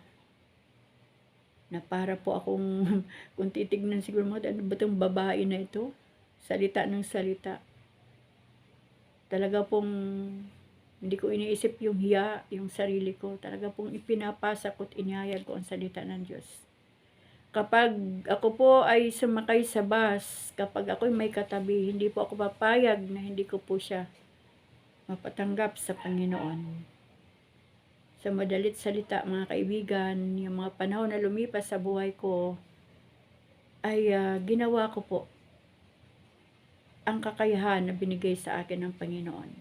na para po akong kung titignan siguro mga ano ba 'tong babae na ito? Salita ng salita. Talaga pong hindi ko iniisip yung hiya, yung sarili ko. Talaga pong ipinapasa ko't inihayag ko ang salita ng Diyos. Kapag ako po ay sumakay sa bus, kapag ako'y may katabi, hindi po ako papayag na hindi ko po siya mapatanggap sa Panginoon. Sa madalit salita, mga kaibigan, yung mga panahon na lumipas sa buhay ko, ay ginawa ko po ang kakayahan na binigay sa akin ng Panginoon.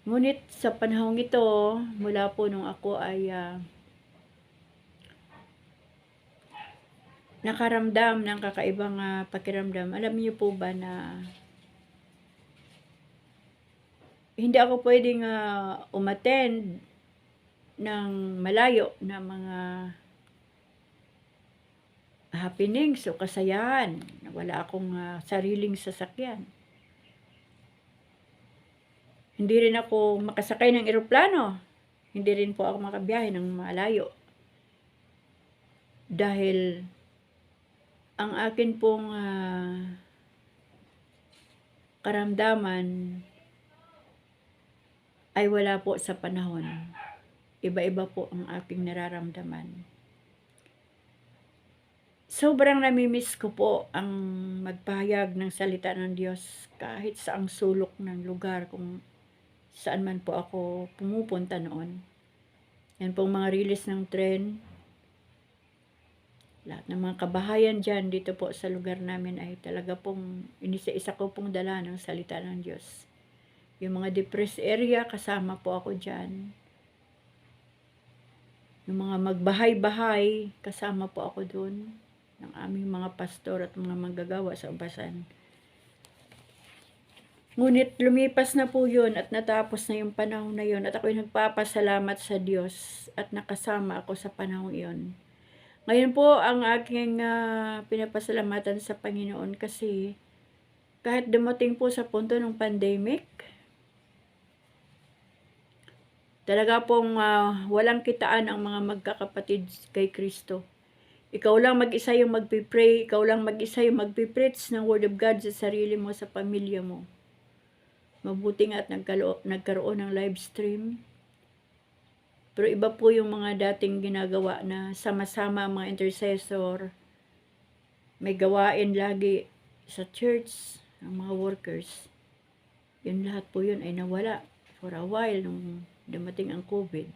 Ngunit sa panahong ito, mula po nung ako ay nakaramdam ng kakaibang pakiramdam. Alam niyo po ba na hindi ako pwedeng umattend ng malayo na mga happenings o kasayahan. Wala akong sariling sasakyan. Hindi rin ako makasakay ng eroplano. Hindi rin po ako makabiyahe ng malayo. Dahil ang akin pong karamdaman ay wala po sa panahon. Iba-iba po ang aking nararamdaman. Sobrang namimiss ko po ang magpahayag ng salita ng Diyos kahit sa ang sulok ng lugar kung saan man po ako pumupunta noon. Yan pong mga release ng tren. Lahat ng mga kabahayan dyan dito po sa lugar namin ay talaga pong inisa-isa ko pong dala ng salita ng Diyos. Yung mga depressed area, kasama po ako dyan. Yung mga magbahay-bahay, kasama po ako dun. Ng aming mga pastor at mga manggagawa sa Ubasan. Ngunit lumipas na po yun at natapos na yung panahon na yun at ako'y nagpapasalamat sa Diyos at nakasama ako sa panahon yun. Ngayon po ang aking pinapasalamatan sa Panginoon kasi kahit dumating po sa punto ng pandemic, talaga pong walang kitaan ang mga magkakapatid kay Kristo. Ikaw lang mag-isa yung magpipray, ikaw lang mag-isa yung magpipreach ng Word of God sa sarili mo, sa pamilya mo. Mabuti nga at nagkaroon ng live stream. Pero iba po yung mga dating ginagawa na sama-sama ang mga intercessor. May gawain lagi sa church, ang mga workers. Yun lahat po yun ay nawala for a while nung dumating ang COVID.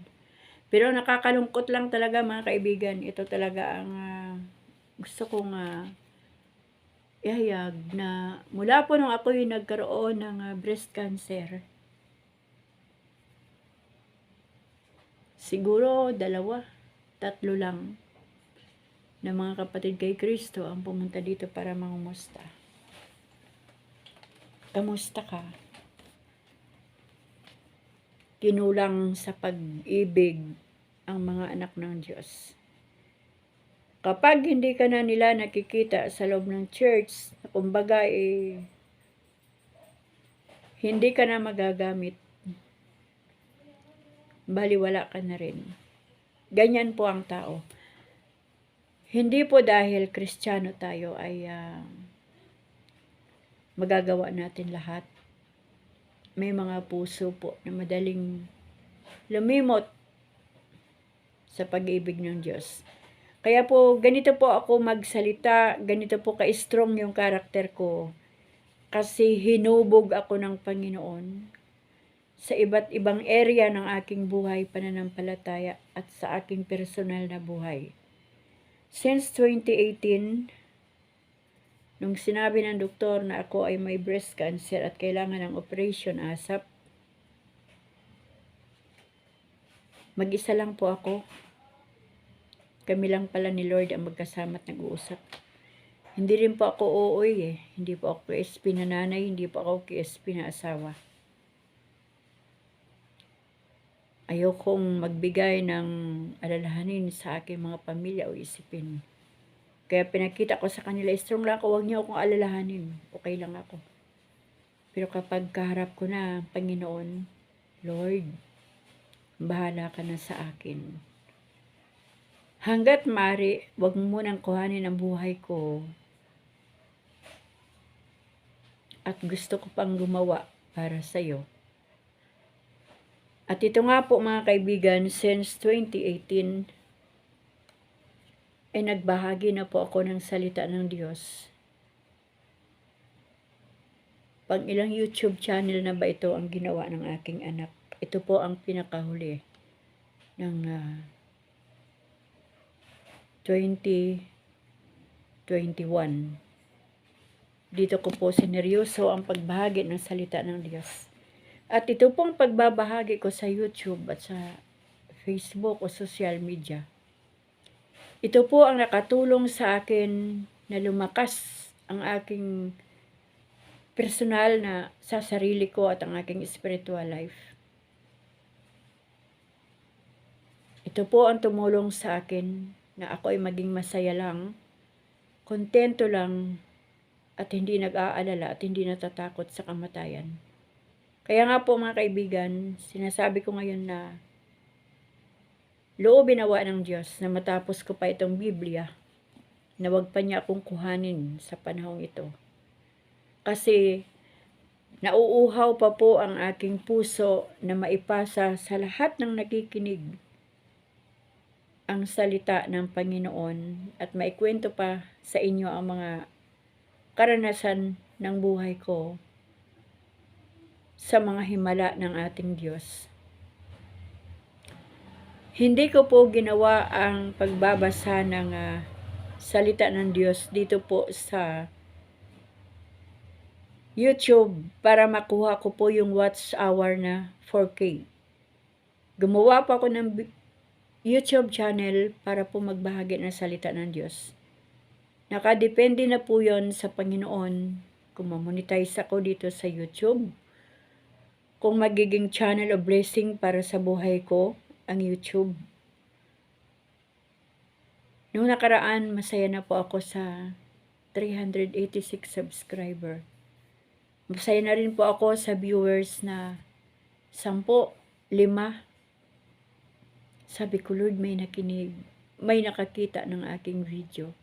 Pero nakakalungkot lang talaga mga kaibigan. Ito talaga ang gusto kong ihayag na mula po nung ako'y nagkaroon ng breast cancer. Siguro 2, 3 lang na mga kapatid kay Kristo ang pumunta dito para mangumusta. Kamusta ka? Kinulang sa pag-ibig ang mga anak ng Diyos. Kapag hindi ka na nila nakikita sa loob ng church, kumbaga hindi ka na magagamit, baliwala ka na rin. Ganyan po ang tao. Hindi po dahil Kristiyano tayo ay magagawa natin lahat. May mga puso po na madaling lumimot sa pag-ibig ng Diyos. Kaya po, ganito po ako magsalita, ganito po ka-strong yung karakter ko. Kasi hinubog ako ng Panginoon sa iba't ibang area ng aking buhay, pananampalataya at sa aking personal na buhay. Since 2018, nung sinabi ng doktor na ako ay may breast cancer at kailangan ng operation ASAP, mag-isa lang po ako. Kami lang pala ni Lord ang magkasama at nag-uusap. Hindi rin po ako ooy Hindi po ako KSP na nanay, hindi po ako KSP na asawa. Ayokong magbigay ng alalahanin sa aking mga pamilya o isipin. Kaya pinakita ko sa kanila, strong lang ako, huwag niyo akong alalahanin. Okay lang ako. Pero kapag kaharap ko na, Panginoon, Lord, bahala ka na sa akin. Hanggat maaari, wag mo munang kuhanin ang buhay ko. At gusto ko pang gumawa para sa'yo. At ito nga po mga kaibigan, since 2018, ay nagbahagi na po ako ng salita ng Diyos. Pang ilang YouTube channel na ba ito ang ginawa ng aking anak? Ito po ang pinakahuli ng 2021. Dito ko po sineryoso ang pagbahagi ng salita ng Diyos. At ito pong pagbabahagi ko sa YouTube at sa Facebook o social media. Ito po ang nakatulong sa akin na lumakas ang aking personal na sa sarili ko at ang aking spiritual life. Ito po ang tumulong sa akin na ako ay maging masaya lang, kontento lang, at hindi nag-aalala at hindi natatakot sa kamatayan. Kaya nga po mga kaibigan, sinasabi ko ngayon na loobin nawa ng Diyos na matapos ko pa itong Biblia, na wag pa niya akong kuhanin sa panahong ito. Kasi nauuhaw pa po ang aking puso na maipasa sa lahat ng nakikinig ang salita ng Panginoon at maikwento pa sa inyo ang mga karanasan ng buhay ko sa mga himala ng ating Diyos. Hindi ko po ginawa ang pagbabasa ng salita ng Diyos dito po sa YouTube para makuha ko po yung watch hour na 4K. Gumawa pa ako ng YouTube channel para po magbahagi ng salita ng Diyos. Nakadepende na po yon sa Panginoon kung mamonetize ako dito sa YouTube. Kung magiging channel of blessing para sa buhay ko, ang YouTube. Noong nakaraan, masaya na po ako sa 386 subscriber. Masaya na rin po ako sa viewers na 10, 5. Sabi ko, Lord, may nakinig, may nakakita ng aking video.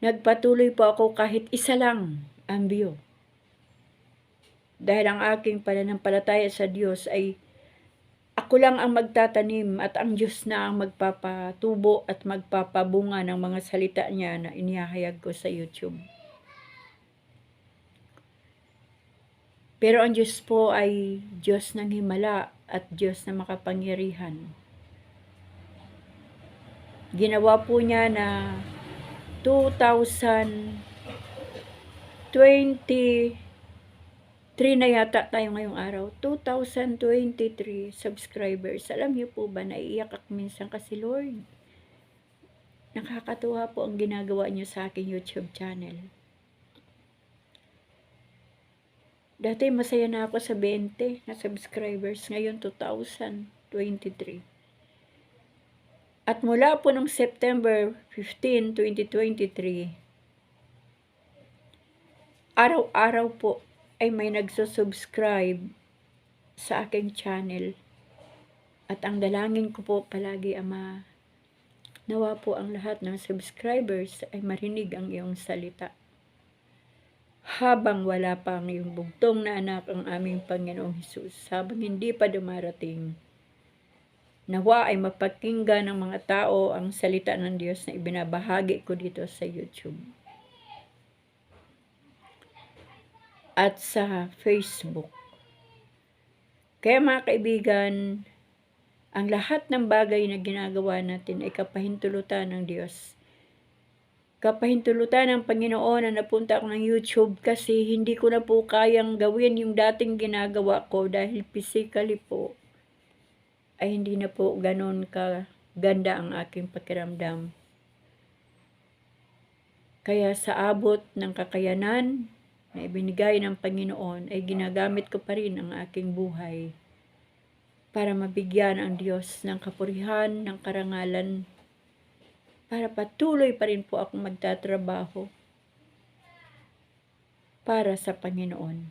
Nagpatuloy po ako kahit isa lang ang view. Dahil ang aking pananampalataya sa Diyos ay ako lang ang magtatanim at ang Diyos na ang magpapatubo at magpapabunga ng mga salita niya na inihahayag ko sa YouTube. Pero ang Diyos po ay Diyos ng himala at Diyos na makapangyarihan. Ginawa po niya na 2023 na yata tayo ngayong araw. 2023 subscribers. Alam niyo po ba, naiiyak ako minsan kasi Lord, nakakatuwa po ang ginagawa niyo sa aking YouTube channel. Dati masaya na ako sa 20 na subscribers. Ngayon 2023. At mula po noong September 15, 2023, araw-araw po ay may nagsusubscribe sa aking channel. At ang dalangin ko po palagi, Ama, nawa po ang lahat ng subscribers ay marinig ang iyong salita. Habang wala pa ang iyong bugtong na anak, ang aming Panginoong Hesus, habang hindi pa dumarating, nawa ay mapakinggan ng mga tao ang salita ng Diyos na ibinabahagi ko dito sa YouTube at sa Facebook. Kaya mga kaibigan, ang lahat ng bagay na ginagawa natin ay kapahintulutan ng Diyos. Kapahintulutan ng Panginoon na napunta ako ng YouTube kasi hindi ko na po kayang gawin yung dating ginagawa ko dahil physically po ay hindi na po ganon kaganda ang aking pakiramdam. Kaya sa abot ng kakayanan na ibinigay ng Panginoon ay ginagamit ko pa rin ang aking buhay para mabigyan ang Diyos ng kapurihan, ng karangalan, para patuloy pa rin po akong magtatrabaho para sa Panginoon.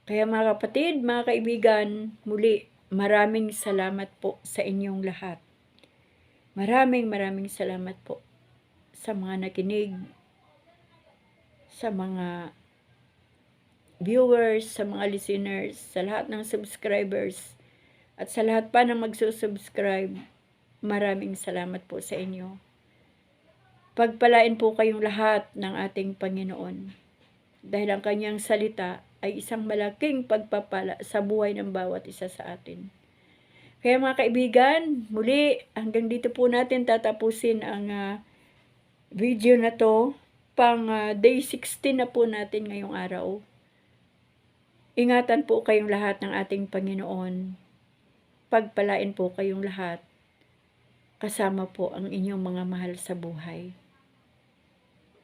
Kaya mga kapatid, mga kaibigan, muli, maraming salamat po sa inyong lahat. Maraming salamat po sa mga nakinig, sa mga viewers, sa mga listeners, sa lahat ng subscribers, at sa lahat pa ng magsusubscribe. Maraming salamat po sa inyo. Pagpalain po kayong lahat ng ating Panginoon. Dahil ang kanyang salita ay isang malaking pagpapala sa buhay ng bawat isa sa atin. Kaya mga kaibigan, muli hanggang dito po natin tatapusin ang video na to. Pang day 16 na po natin ngayong araw. Ingatan po kayong lahat ng ating Panginoon. Pagpalain po kayong lahat. Kasama po ang inyong mga mahal sa buhay.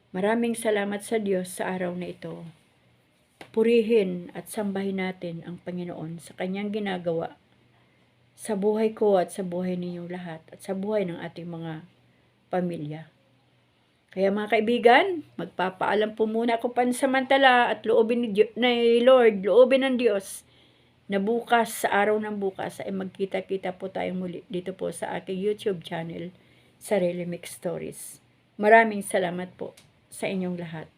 Maraming salamat sa Diyos sa araw na ito. Purihin at sambahin natin ang Panginoon sa kanyang ginagawa sa buhay ko at sa buhay ninyong lahat at sa buhay ng ating mga pamilya. Kaya mga kaibigan, magpapaalam po muna ako pansamantala at loobin ni Lord, loobin ng Diyos na bukas, sa araw ng bukas, ay magkita-kita po tayong muli dito po sa aking YouTube channel, Sarili Mix Stories. Maraming salamat po sa inyong lahat.